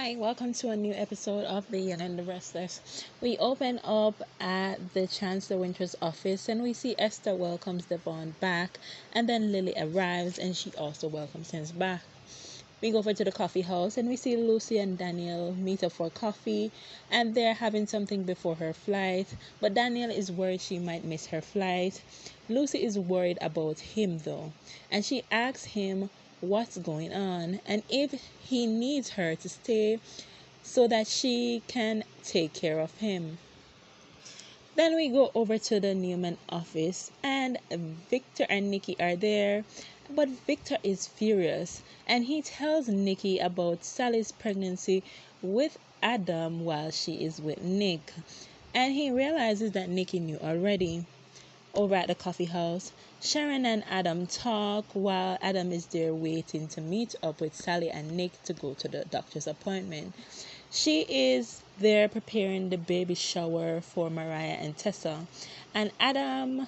Hi, welcome to a new episode of The Young and the Restless. We open up at the Chancellor Winter's office and we see Esther welcomes Devon back, and then Lily arrives and she also welcomes him back. We go over to the coffee house and we see Lucy and Daniel meet up for coffee, and they're having something before her flight, but Daniel is worried she might miss her flight. Lucy is worried about him though, and she asks him what's going on and if he needs her to stay so that she can take care of him. Then we go over to the Newman office and Victor and Nikki are there, but Victor is furious and he tells Nikki about Sally's pregnancy with Adam while she is with Nick, and he realizes that Nikki knew already. Over at the coffee house, Sharon and Adam talk while Adam is there waiting to meet up with Sally and Nick to go to the doctor's appointment. She is there preparing the baby shower for Mariah and Tessa, and Adam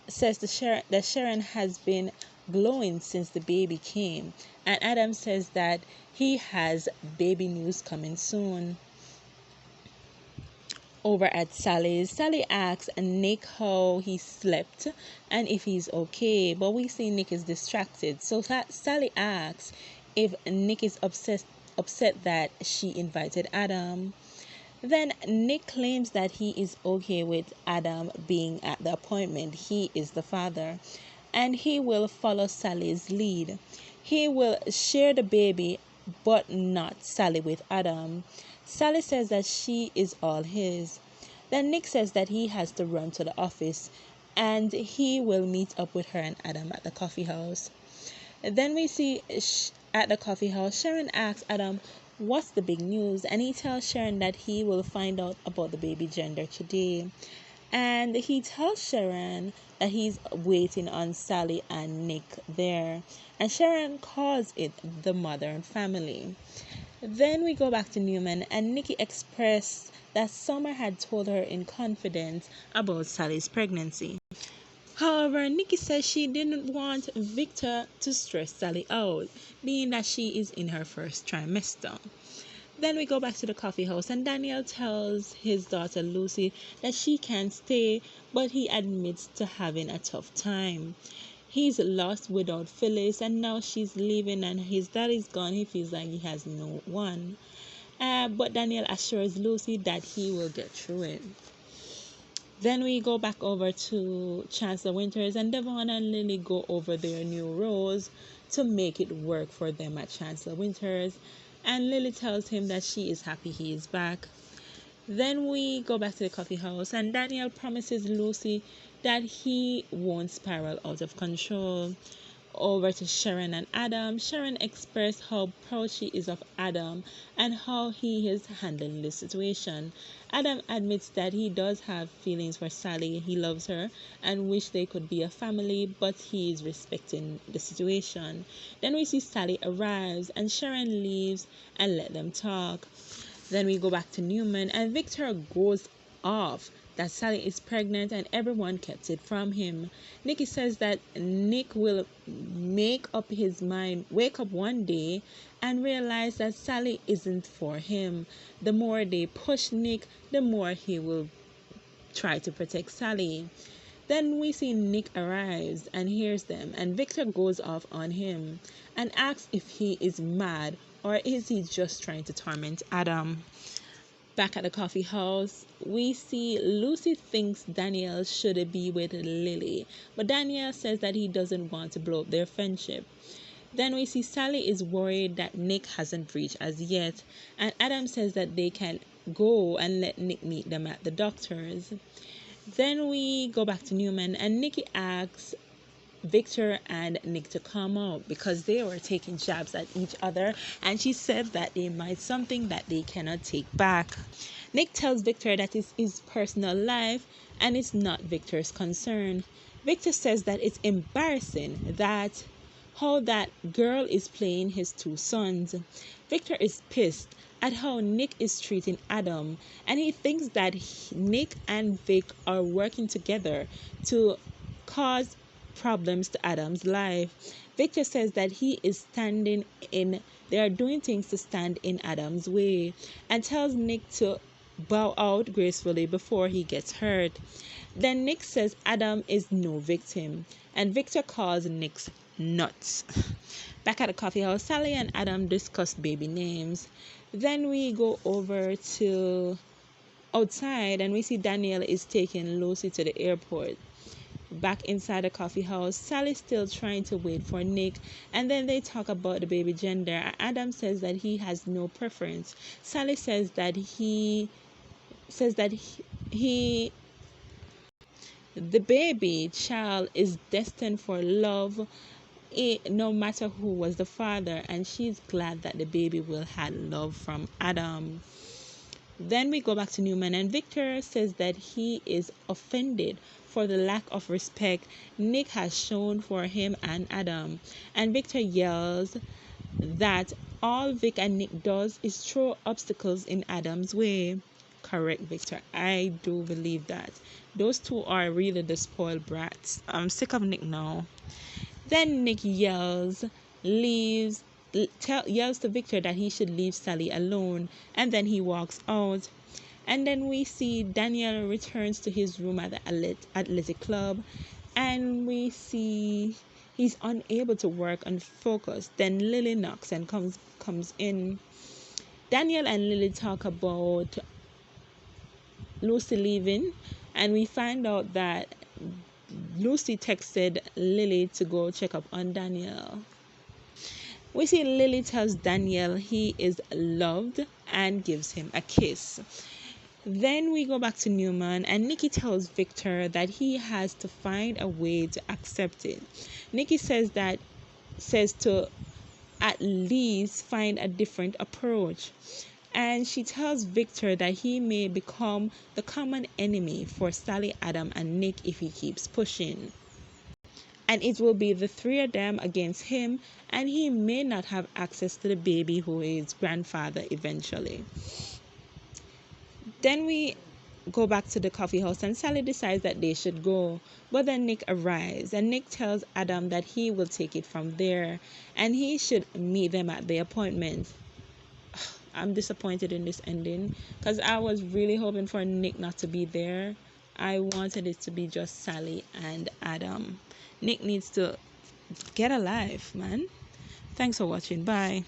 says that Sharon has been glowing since the baby came, and Adam says that he has baby news coming soon. Over at Sally's, Sally asks Nick how he slept and if he's okay, but we see Nick is distracted. So Sally asks if Nick is upset that she invited Adam. Then Nick claims that he is okay with Adam being at the appointment. He is the father, and he will follow Sally's lead. He will share the baby, but not Sally with Adam. Sally says that she is all his. Then Nick says that he has to run to the office and he will meet up with her and Adam at the coffee house. Then we see at the coffee house, Sharon asks Adam what's the big news, and he tells Sharon that he will find out about the baby gender today. And he tells Sharon that he's waiting on Sally and Nick there, and Sharon calls it the Modern Family. Then we go back to Newman, and Nikki expressed that Summer had told her in confidence about Sally's pregnancy. However, Nikki says she didn't want Victor to stress Sally out, being that she is in her first trimester. Then we go back to the coffee house, and Daniel tells his daughter Lucy that she can stay, but he admits to having a tough time. He's lost without Phyllis, and now she's leaving and his dad is gone. He feels like he has no one. But Daniel assures Lucy that he will get through it. Then we go back over to Chancellor Winters, and Devon and Lily go over their new roles to make it work for them at Chancellor Winters. And Lily tells him that she is happy he is back. Then we go back to the coffee house, and Daniel promises Lucy that he won't spiral out of control. Over to Sharon and Adam. Sharon expressed how proud she is of Adam and how he is handling the situation. Adam admits that he does have feelings for Sally. He loves her and wish they could be a family, but he is respecting the situation. Then we see Sally arrives and Sharon leaves and let them talk. Then we go back to Newman, and Victor goes off that Sally is pregnant and everyone kept it from him. Nikki says that Nick will make up his mind, wake up one day and realize that Sally isn't for him. The more they push Nick, the more he will try to protect Sally. Then we see Nick arrives and hears them, and Victor goes off on him and asks if he is mad or is he just trying to torment Adam. Back at the coffee house, we see Lucy thinks Daniel should be with Lily, but Daniel says that he doesn't want to blow up their friendship. Then we see Sally is worried that Nick hasn't reached as yet, and Adam says that they can go and let Nick meet them at the doctor's. Then we go back to Newman, and Nikki asks Victor and Nick to come out because they were taking jabs at each other, and she said that they might something that they cannot take back. Nick tells Victor that it's his personal life and it's not Victor's concern. Victor says that it's embarrassing that how that girl is playing his two sons. Victor is pissed at how Nick is treating Adam, and he thinks that Nick and Vic are working together to cause problems to Adam's life. Victor says that he is standing in, they are doing things to stand in Adam's way, and tells Nick to bow out gracefully before he gets hurt. Then Nick says Adam is no victim, and Victor calls Nick's nuts. Back at the coffee house, Sally and Adam discuss baby names. Then we go over to outside and we see Danielle is taking Lucy to the airport. Back inside the coffee house, Sally's still trying to wait for Nick, and then they talk about the baby gender. Adam says that he has no preference. Sally says that he the baby child is destined for love, no matter who was the father, and she's glad that the baby will have love from Adam. Then we go back to Newman, and Victor says that he is offended for the lack of respect Nick has shown for him and Adam. And Victor yells that all Vic and Nick does is throw obstacles in Adam's way. Correct, Victor. I do believe that. Those two are really the spoiled brats. I'm sick of Nick now. Then Nick yells to Victor that he should leave Sally alone, and then he walks out. And then we see Daniel returns to his room at the athletic club, and we see he's unable to work and focus. Then Lily knocks and comes in. Daniel and Lily talk about Lucy leaving, and we find out that Lucy texted Lily to go check up on Daniel. We see Lily tells Daniel he is loved and gives him a kiss. Then we go back to Newman, and Nikki tells Victor that he has to find a way to accept it. Nikki says to at least find a different approach. And she tells Victor that he may become the common enemy for Sally, Adam, and Nick if he keeps pushing. And it will be the three of them against him, and he may not have access to the baby who is grandfather eventually. Then we go back to the coffee house, and Sally decides that they should go. But then Nick arrives, and Nick tells Adam that he will take it from there, and he should meet them at the appointment. I'm disappointed in this ending because I was really hoping for Nick not to be there. I wanted it to be just Sally and Adam. Nick needs to get a life, man. Thanks for watching. Bye.